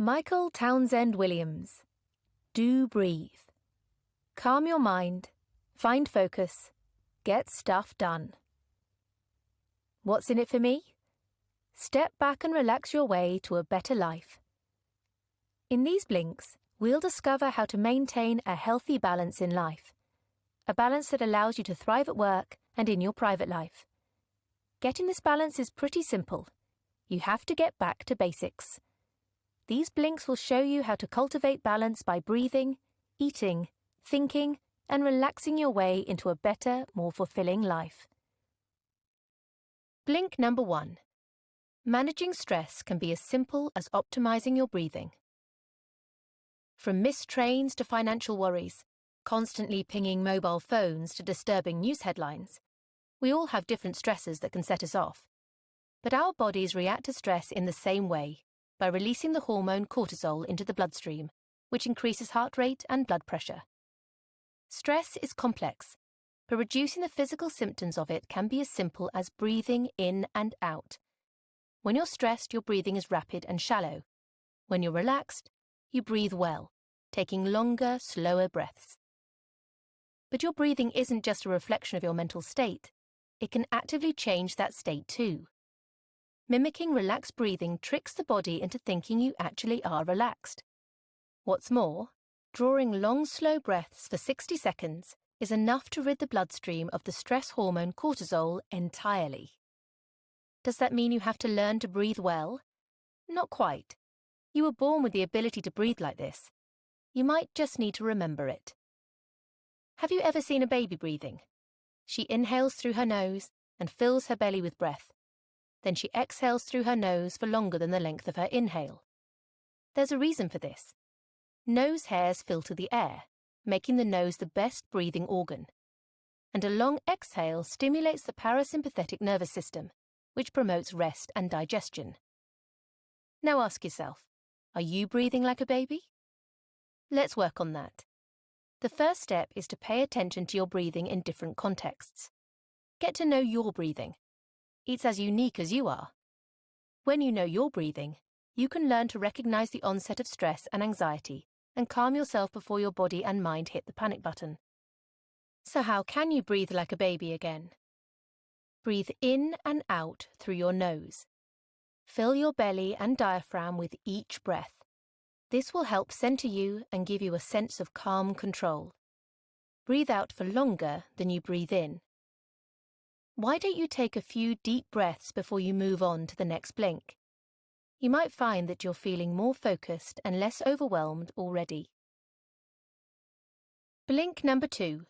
Michael Townsend Williams. Do breathe. Calm your mind, find focus, get stuff done. What's in it for me? Step back and relax your way to a better life. In these blinks, we'll discover how to maintain a healthy balance in life. A balance that allows you to thrive at work and in your private life. Getting this balance is pretty simple. You have to get back to basics. These blinks will show you how to cultivate balance by breathing, eating, thinking, and relaxing your way into a better, more fulfilling life. Blink number 1. Managing stress can be as simple as optimizing your breathing. From missed trains to financial worries, constantly pinging mobile phones to disturbing news headlines, we all have different stressors that can set us off. But our bodies react to stress in the same way, by releasing the hormone cortisol into the bloodstream, which increases heart rate and blood pressure. Stress is complex, but reducing the physical symptoms of it can be as simple as breathing in and out. When you're stressed, your breathing is rapid and shallow. When you're relaxed, you breathe well, taking longer, slower breaths. But your breathing isn't just a reflection of your mental state. It can actively change that state too. Mimicking relaxed breathing tricks the body into thinking you actually are relaxed. What's more, drawing long, slow breaths for 60 seconds is enough to rid the bloodstream of the stress hormone cortisol entirely. Does that mean you have to learn to breathe well? Not quite. You were born with the ability to breathe like this. You might just need to remember it. Have you ever seen a baby breathing? She inhales through her nose and fills her belly with breath. Then she exhales through her nose for longer than the length of her inhale. There's a reason for this. Nose hairs filter the air, making the nose the best breathing organ. And a long exhale stimulates the parasympathetic nervous system, which promotes rest and digestion. Now ask yourself, are you breathing like a baby? Let's work on that. The first step is to pay attention to your breathing in different contexts. Get to know your breathing. It's as unique as you are. When you know your breathing, you can learn to recognize the onset of stress and anxiety and calm yourself before your body and mind hit the panic button. So how can you breathe like a baby again? Breathe in and out through your nose. Fill your belly and diaphragm with each breath. This will help center you and give you a sense of calm control. Breathe out for longer than you breathe in. Why don't you take a few deep breaths before you move on to the next blink? You might find that you're feeling more focused and less overwhelmed already. Blink number 2.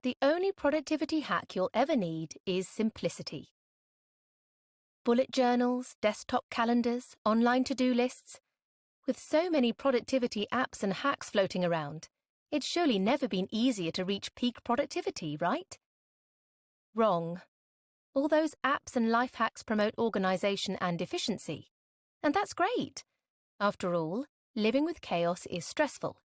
The only productivity hack you'll ever need is simplicity. Bullet journals, desktop calendars, online to-do lists. With so many productivity apps and hacks floating around, it's surely never been easier to reach peak productivity, right? Wrong. All those apps and life hacks promote organization and efficiency. And that's great. After all, living with chaos is stressful.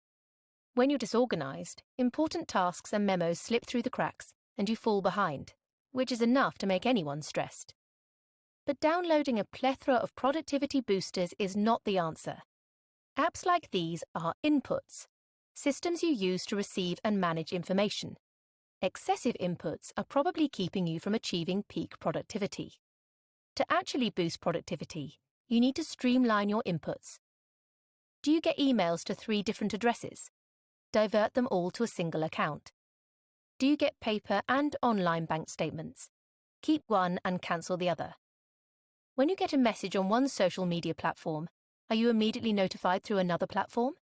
When you're disorganized, important tasks and memos slip through the cracks and you fall behind, which is enough to make anyone stressed. But downloading a plethora of productivity boosters is not the answer. Apps like these are inputs, systems you use to receive and manage information. Excessive inputs are probably keeping you from achieving peak productivity. To actually boost productivity, you need to streamline your inputs. Do you get emails to 3 different addresses? Divert them all to a single account. Do you get paper and online bank statements? Keep one and cancel the other. When you get a message on one social media platform, are you immediately notified through another platform?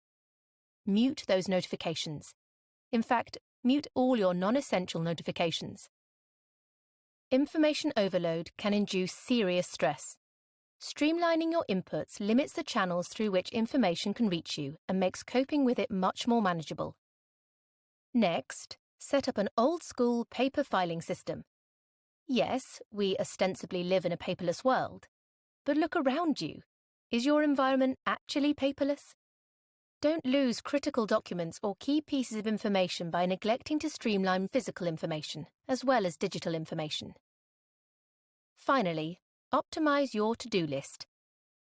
Mute those notifications. In fact, mute all your non-essential notifications. Information overload can induce serious stress. Streamlining your inputs limits the channels through which information can reach you and makes coping with it much more manageable. Next, set up an old-school paper filing system. Yes, we ostensibly live in a paperless world, but look around you. Is your environment actually paperless? Don't lose critical documents or key pieces of information by neglecting to streamline physical information, as well as digital information. Finally, optimize your to-do list.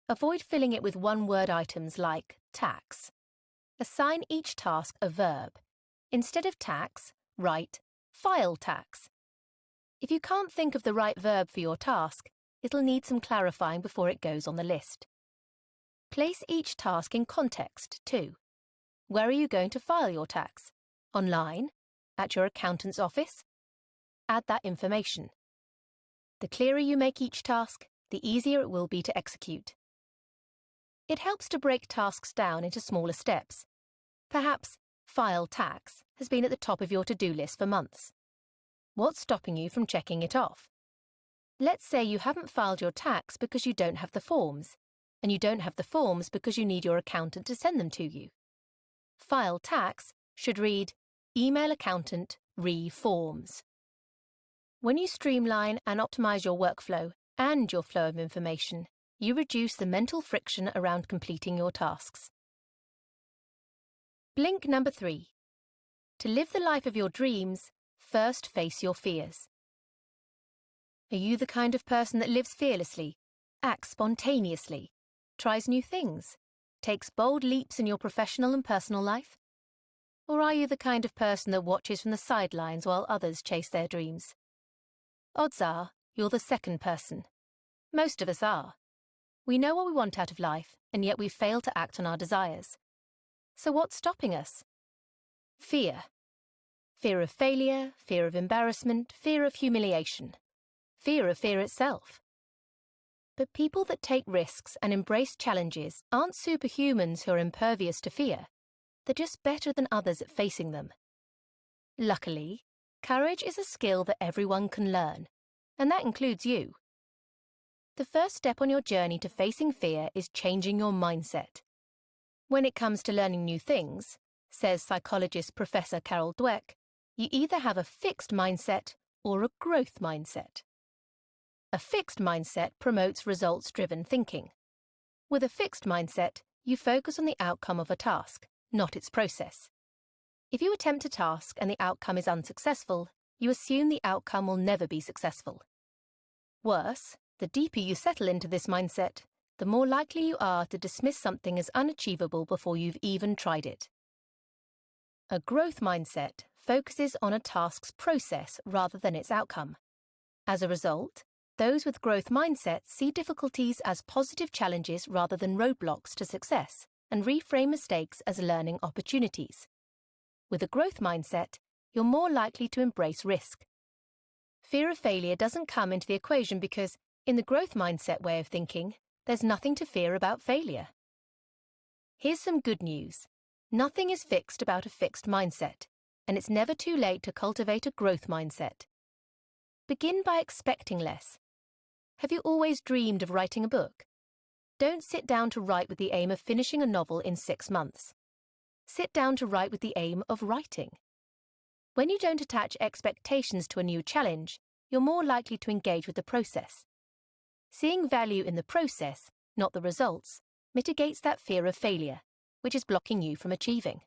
Avoid filling it with one-word items like tax. Assign each task a verb. Instead of tax, write file tax. If you can't think of the right verb for your task, it'll need some clarifying before it goes on the list. Place each task in context, too. Where are you going to file your tax? Online? At your accountant's office? Add that information. The clearer you make each task, the easier it will be to execute. It helps to break tasks down into smaller steps. Perhaps file tax has been at the top of your to-do list for months. What's stopping you from checking it off? Let's say you haven't filed your tax because you don't have the forms, and you don't have the forms because you need your accountant to send them to you. File tax should read, email accountant, re-forms. When you streamline and optimize your workflow and your flow of information, you reduce the mental friction around completing your tasks. Blink number 3. To live the life of your dreams, first face your fears. Are you the kind of person that lives fearlessly, acts spontaneously, tries new things, takes bold leaps in your professional and personal life? Or are you the kind of person that watches from the sidelines while others chase their dreams? Odds are you're the second person. Most of us are. We know what we want out of life, and yet we fail to act on our desires. So what's stopping us? Fear. Fear of failure, fear of embarrassment, fear of humiliation. Fear of fear itself. But people that take risks and embrace challenges aren't superhumans who are impervious to fear. They're just better than others at facing them. Luckily, courage is a skill that everyone can learn, and that includes you. The first step on your journey to facing fear is changing your mindset. When it comes to learning new things, says psychologist Professor Carol Dweck, you either have a fixed mindset or a growth mindset. A fixed mindset promotes results-driven thinking. With a fixed mindset, you focus on the outcome of a task, not its process. If you attempt a task and the outcome is unsuccessful, you assume the outcome will never be successful. Worse, the deeper you settle into this mindset, the more likely you are to dismiss something as unachievable before you've even tried it. A growth mindset focuses on a task's process rather than its outcome. As a result, those with growth mindsets see difficulties as positive challenges rather than roadblocks to success, and reframe mistakes as learning opportunities. With a growth mindset, you're more likely to embrace risk. Fear of failure doesn't come into the equation because, in the growth mindset way of thinking, there's nothing to fear about failure. Here's some good news. Nothing is fixed about a fixed mindset, and it's never too late to cultivate a growth mindset. Begin by expecting less. Have you always dreamed of writing a book? Don't sit down to write with the aim of finishing a novel in 6 months. Sit down to write with the aim of writing. When you don't attach expectations to a new challenge, you're more likely to engage with the process. Seeing value in the process, not the results, mitigates that fear of failure, which is blocking you from achieving.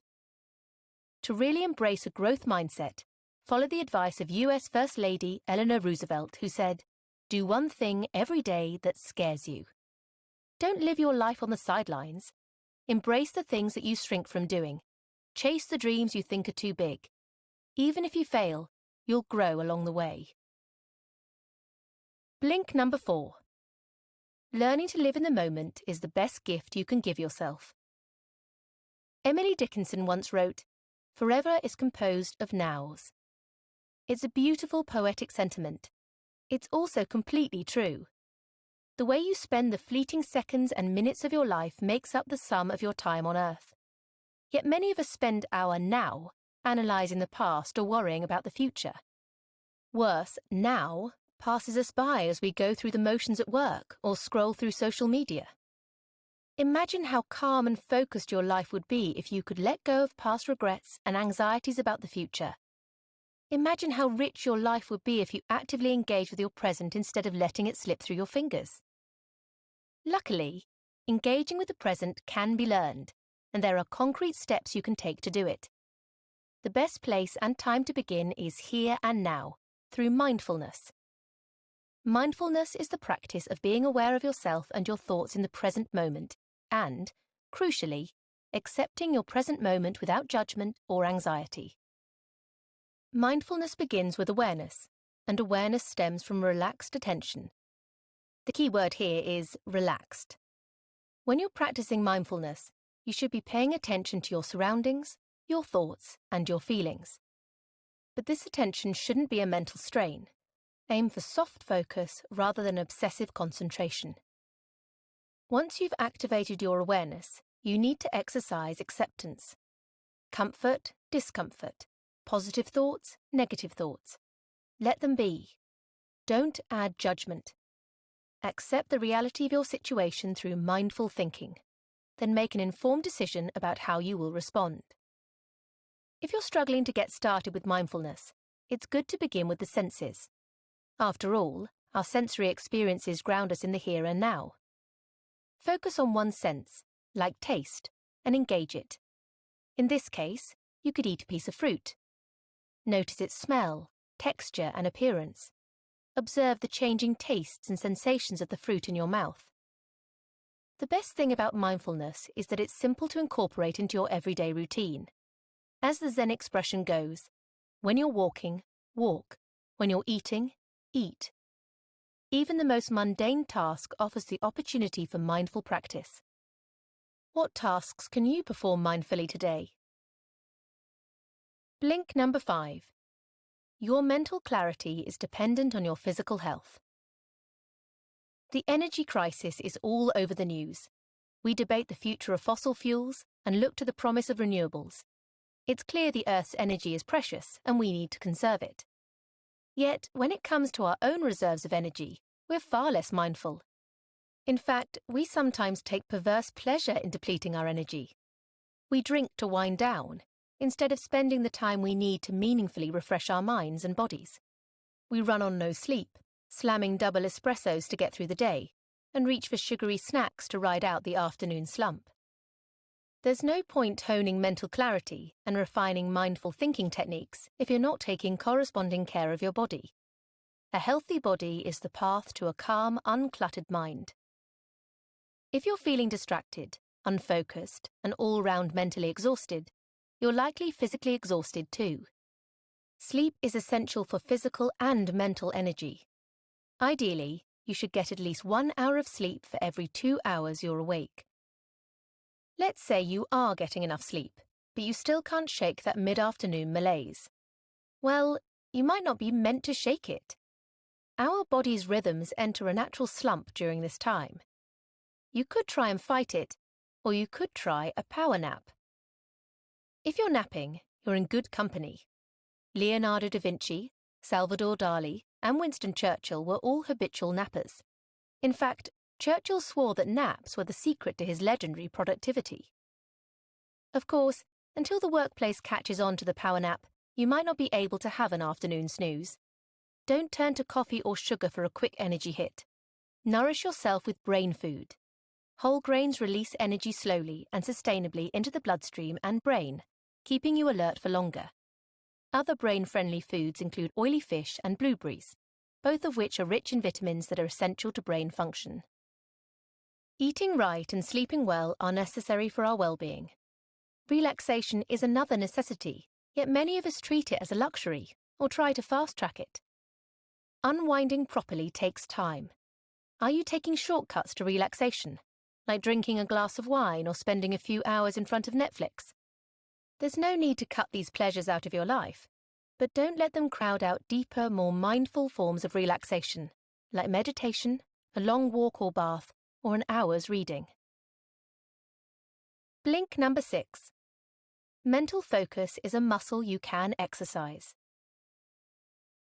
To really embrace a growth mindset, follow the advice of US First Lady Eleanor Roosevelt, who said, "Do one thing every day that scares you." Don't live your life on the sidelines. Embrace the things that you shrink from doing. Chase the dreams you think are too big. Even if you fail, you'll grow along the way. Blink number 4. Learning to live in the moment is the best gift you can give yourself. Emily Dickinson once wrote, "Forever is composed of nows." It's a beautiful poetic sentiment. It's also completely true. The way you spend the fleeting seconds and minutes of your life makes up the sum of your time on Earth. Yet many of us spend our now analysing the past or worrying about the future. Worse, now passes us by as we go through the motions at work or scroll through social media. Imagine how calm and focused your life would be if you could let go of past regrets and anxieties about the future. Imagine how rich your life would be if you actively engage with your present instead of letting it slip through your fingers. Luckily, engaging with the present can be learned, and there are concrete steps you can take to do it. The best place and time to begin is here and now, through mindfulness. Mindfulness is the practice of being aware of yourself and your thoughts in the present moment and, crucially, accepting your present moment without judgment or anxiety. Mindfulness begins with awareness, and awareness stems from relaxed attention. The key word here is relaxed. When you're practicing mindfulness, you should be paying attention to your surroundings, your thoughts, and your feelings. But this attention shouldn't be a mental strain. Aim for soft focus rather than obsessive concentration. Once you've activated your awareness, you need to exercise acceptance. Comfort, discomfort, positive thoughts, negative thoughts. Let them be. Don't add judgment. Accept the reality of your situation through mindful thinking. Then make an informed decision about how you will respond. If you're struggling to get started with mindfulness, it's good to begin with the senses. After all, our sensory experiences ground us in the here and now. Focus on one sense, like taste, and engage it. In this case, you could eat a piece of fruit. Notice its smell, texture, and appearance. Observe the changing tastes and sensations of the fruit in your mouth. The best thing about mindfulness is that it's simple to incorporate into your everyday routine. As the Zen expression goes, when you're walking, walk. When you're eating, eat. Even the most mundane task offers the opportunity for mindful practice. What tasks can you perform mindfully today? Blink number 5. Your mental clarity is dependent on your physical health. The energy crisis is all over the news. We debate the future of fossil fuels and look to the promise of renewables. It's clear the Earth's energy is precious and we need to conserve it. Yet, when it comes to our own reserves of energy, we're far less mindful. In fact, we sometimes take perverse pleasure in depleting our energy. We drink to wind down, instead of spending the time we need to meaningfully refresh our minds and bodies. We run on no sleep, slamming double espressos to get through the day, and reach for sugary snacks to ride out the afternoon slump. There's no point honing mental clarity and refining mindful thinking techniques if you're not taking corresponding care of your body. A healthy body is the path to a calm, uncluttered mind. If you're feeling distracted, unfocused, and all-round mentally exhausted, you're likely physically exhausted too. Sleep is essential for physical and mental energy. Ideally, you should get at least 1 hour of sleep for every 2 hours you're awake. Let's say you are getting enough sleep, but you still can't shake that mid-afternoon malaise. Well, you might not be meant to shake it. Our body's rhythms enter a natural slump during this time. You could try and fight it, or you could try a power nap. If you're napping, you're in good company. Leonardo da Vinci, Salvador Dali, and Winston Churchill were all habitual nappers. In fact, Churchill swore that naps were the secret to his legendary productivity. Of course, until the workplace catches on to the power nap, you might not be able to have an afternoon snooze. Don't turn to coffee or sugar for a quick energy hit. Nourish yourself with brain food. Whole grains release energy slowly and sustainably into the bloodstream and brain, keeping you alert for longer. Other brain-friendly foods include oily fish and blueberries, both of which are rich in vitamins that are essential to brain function. Eating right and sleeping well are necessary for our well-being. Relaxation is another necessity, yet many of us treat it as a luxury or try to fast-track it. Unwinding properly takes time. Are you taking shortcuts to relaxation, like drinking a glass of wine or spending a few hours in front of Netflix? There's no need to cut these pleasures out of your life, but don't let them crowd out deeper, more mindful forms of relaxation, like meditation, a long walk or bath, or an hour's reading. Blink number 6. Mental focus is a muscle you can exercise.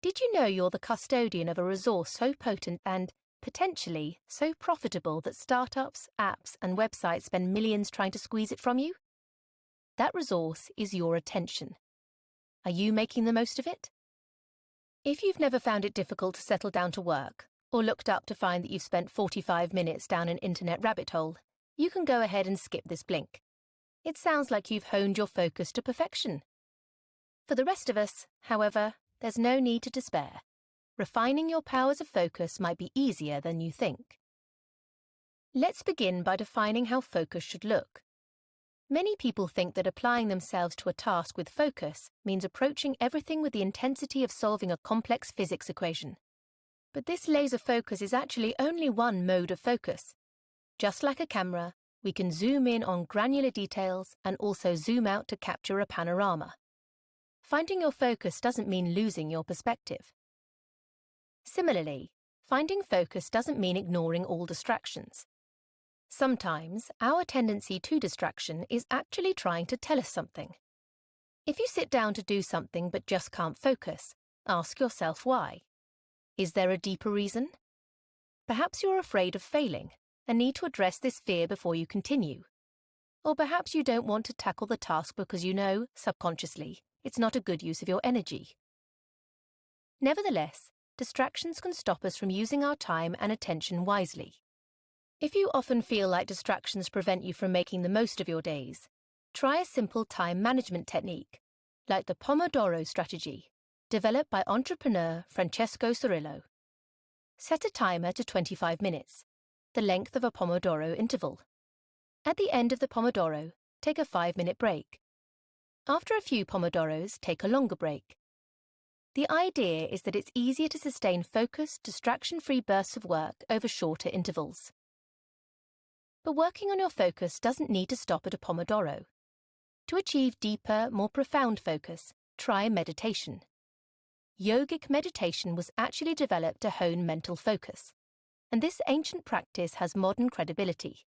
Did you know you're the custodian of a resource so potent and, potentially, so profitable that startups, apps, and websites spend millions trying to squeeze it from you? That resource is your attention. Are you making the most of it? If you've never found it difficult to settle down to work, or looked up to find that you've spent 45 minutes down an internet rabbit hole, you can go ahead and skip this blink. It sounds like you've honed your focus to perfection. For the rest of us, however, there's no need to despair. refining your powers of focus might be easier than you think. Let's begin by defining how focus should look. Many people think that applying themselves to a task with focus means approaching everything with the intensity of solving a complex physics equation. But this laser focus is actually only one mode of focus. Just like a camera, we can zoom in on granular details and also zoom out to capture a panorama. Finding your focus doesn't mean losing your perspective. Similarly, finding focus doesn't mean ignoring all distractions. Sometimes, our tendency to distraction is actually trying to tell us something. If you sit down to do something but just can't focus, ask yourself why. Is there a deeper reason? Perhaps you're afraid of failing and need to address this fear before you continue. Or perhaps you don't want to tackle the task because you know, subconsciously, it's not a good use of your energy. Nevertheless, distractions can stop us from using our time and attention wisely. If you often feel like distractions prevent you from making the most of your days, try a simple time management technique, like the Pomodoro strategy, developed by entrepreneur Francesco Cirillo. Set a timer to 25 minutes, the length of a Pomodoro interval. At the end of the Pomodoro, take a 5-minute break. After a few Pomodoros, take a longer break. The idea is that it's easier to sustain focused, distraction-free bursts of work over shorter intervals. But working on your focus doesn't need to stop at a Pomodoro. To achieve deeper, more profound focus, try meditation. Yogic meditation was actually developed to hone mental focus, and this ancient practice has modern credibility.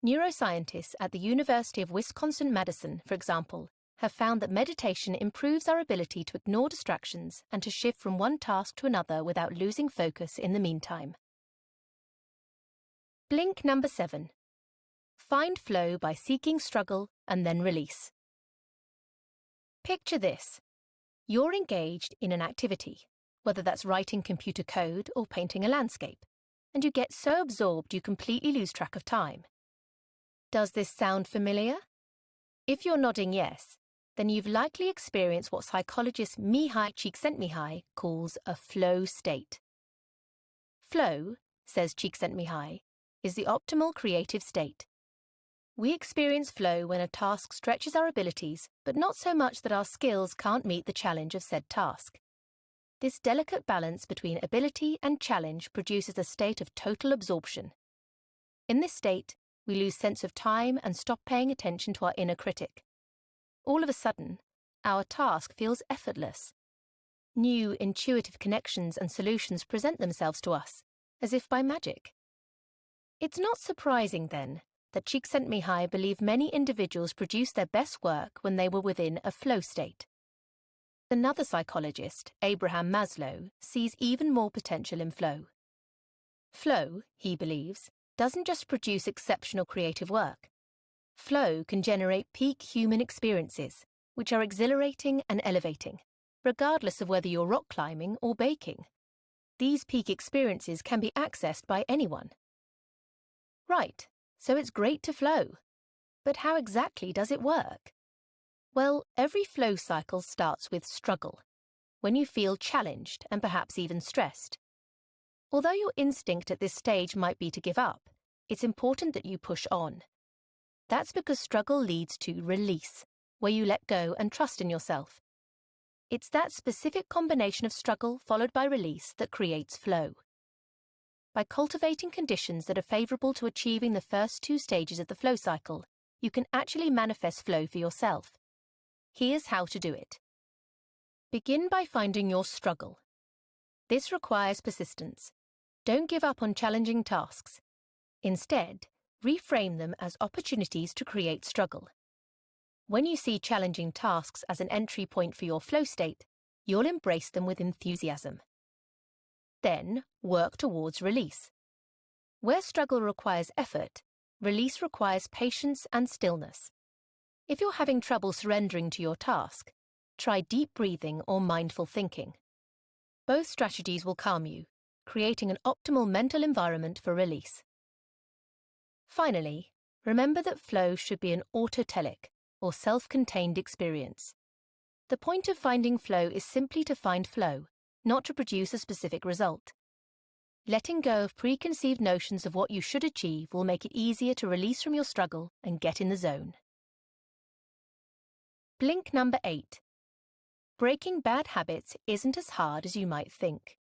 Neuroscientists at the University of Wisconsin-Madison, for example, have found that meditation improves our ability to ignore distractions and to shift from one task to another without losing focus in the meantime. Blink number 7. Find flow by seeking struggle and then release. Picture this. You're engaged in an activity, whether that's writing computer code or painting a landscape, and you get so absorbed you completely lose track of time. Does this sound familiar? If you're nodding yes, then you've likely experienced what psychologist Mihai Csikszentmihalyi calls a flow state. Flow, says Csikszentmihalyi, is the optimal creative state. We experience flow when a task stretches our abilities, but not so much that our skills can't meet the challenge of said task. This delicate balance between ability and challenge produces a state of total absorption. In this state, we lose sense of time and stop paying attention to our inner critic. All of a sudden, our task feels effortless. New, intuitive connections and solutions present themselves to us, as if by magic. It's not surprising, then, that Csikszentmihalyi believed many individuals produce their best work when they were within a flow state. Another psychologist, Abraham Maslow, sees even more potential in flow. Flow, he believes, doesn't just produce exceptional creative work. Flow can generate peak human experiences, which are exhilarating and elevating, regardless of whether you're rock climbing or baking. These peak experiences can be accessed by anyone. Right, so it's great to flow. But how exactly does it work? Well, every flow cycle starts with struggle, when you feel challenged and perhaps even stressed. Although your instinct at this stage might be to give up, it's important that you push on. That's because struggle leads to release, where you let go and trust in yourself. It's that specific combination of struggle followed by release that creates flow. By cultivating conditions that are favourable to achieving the first 2 stages of the flow cycle, you can actually manifest flow for yourself. Here's how to do it. Begin by finding your struggle. This requires persistence. Don't give up on challenging tasks. Instead, reframe them as opportunities to create struggle. When you see challenging tasks as an entry point for your flow state, you'll embrace them with enthusiasm. Then, work towards release. Where struggle requires effort, release requires patience and stillness. If you're having trouble surrendering to your task, try deep breathing or mindful thinking. Both strategies will calm you, creating an optimal mental environment for release. Finally, remember that flow should be an autotelic, or self-contained experience. The point of finding flow is simply to find flow, not to produce a specific result. Letting go of preconceived notions of what you should achieve will make it easier to release from your struggle and get in the zone. Blink number 8. Breaking bad habits isn't as hard as you might think.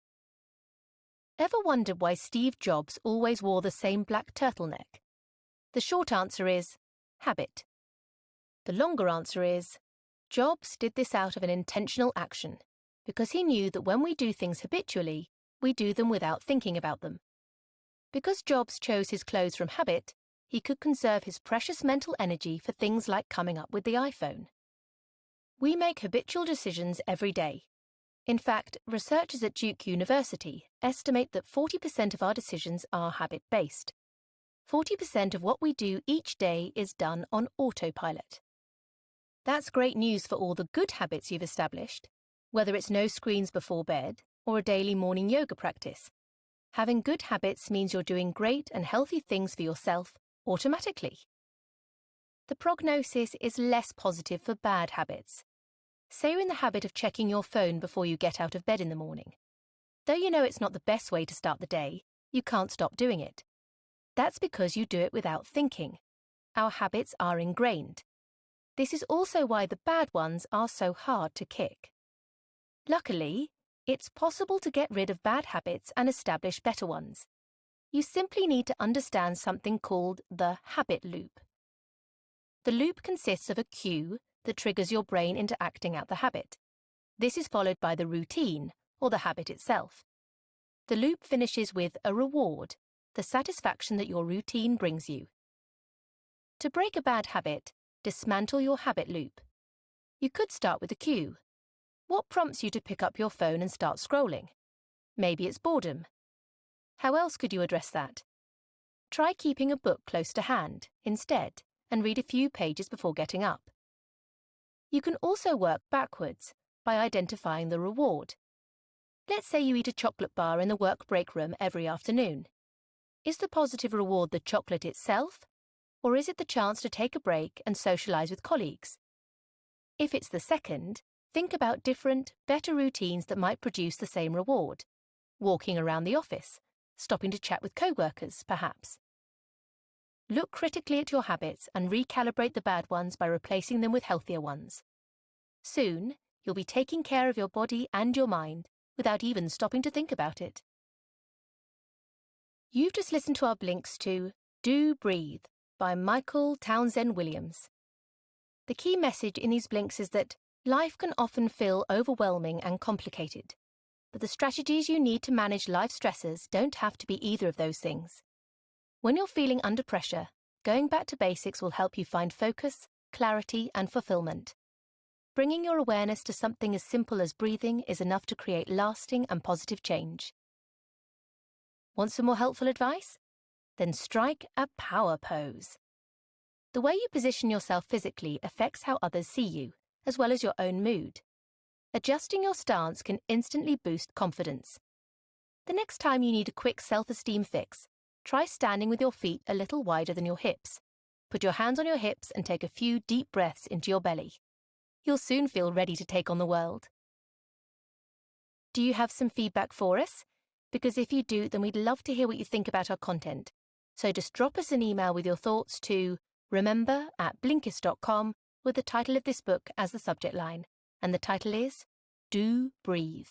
Ever wondered why Steve Jobs always wore the same black turtleneck? The short answer is habit. The longer answer is Jobs did this out of an intentional action, because he knew that when we do things habitually, we do them without thinking about them. Because Jobs chose his clothes from habit, he could conserve his precious mental energy for things like coming up with the iPhone. We make habitual decisions every day. In fact, researchers at Duke University estimate that 40% of our decisions are habit-based. 40% of what we do each day is done on autopilot. That's great news for all the good habits you've established, whether it's no screens before bed or a daily morning yoga practice. Having good habits means you're doing great and healthy things for yourself automatically. The prognosis is less positive for bad habits. Say you're in the habit of checking your phone before you get out of bed in the morning. Though you know it's not the best way to start the day, you can't stop doing it. That's because you do it without thinking. Our habits are ingrained. This is also why the bad ones are so hard to kick. Luckily, it's possible to get rid of bad habits and establish better ones. You simply need to understand something called the habit loop. The loop consists of a cue that triggers your brain into acting out the habit. This is followed by the routine, or the habit itself. The loop finishes with a reward, the satisfaction that your routine brings you. To break a bad habit, dismantle your habit loop. You could start with a cue. What prompts you to pick up your phone and start scrolling? Maybe it's boredom. How else could you address that? Try keeping a book close to hand, instead, and read a few pages before getting up. You can also work backwards by identifying the reward. Let's say you eat a chocolate bar in the work break room every afternoon. Is the positive reward the chocolate itself, or is it the chance to take a break and socialize with colleagues? If it's the second, think about different, better routines that might produce the same reward. Walking around the office, stopping to chat with co-workers, perhaps. Look critically at your habits and recalibrate the bad ones by replacing them with healthier ones. Soon, you'll be taking care of your body and your mind without even stopping to think about it. You've just listened to our blinks to Do Breathe by Michael Townsend Williams. The key message in these blinks is that life can often feel overwhelming and complicated, but the strategies you need to manage life stressors don't have to be either of those things. When you're feeling under pressure, going back to basics will help you find focus, clarity, and fulfillment. Bringing your awareness to something as simple as breathing is enough to create lasting and positive change. Want some more helpful advice? Then strike a power pose. The way you position yourself physically affects how others see you, as well as your own mood. Adjusting your stance can instantly boost confidence. The next time you need a quick self-esteem fix, try standing with your feet a little wider than your hips. Put your hands on your hips and take a few deep breaths into your belly. You'll soon feel ready to take on the world. Do you have some feedback for us? Because if you do, then we'd love to hear what you think about our content. So just drop us an email with your thoughts to remember@blinkist.com with the title of this book as the subject line. And the title is Do Breathe.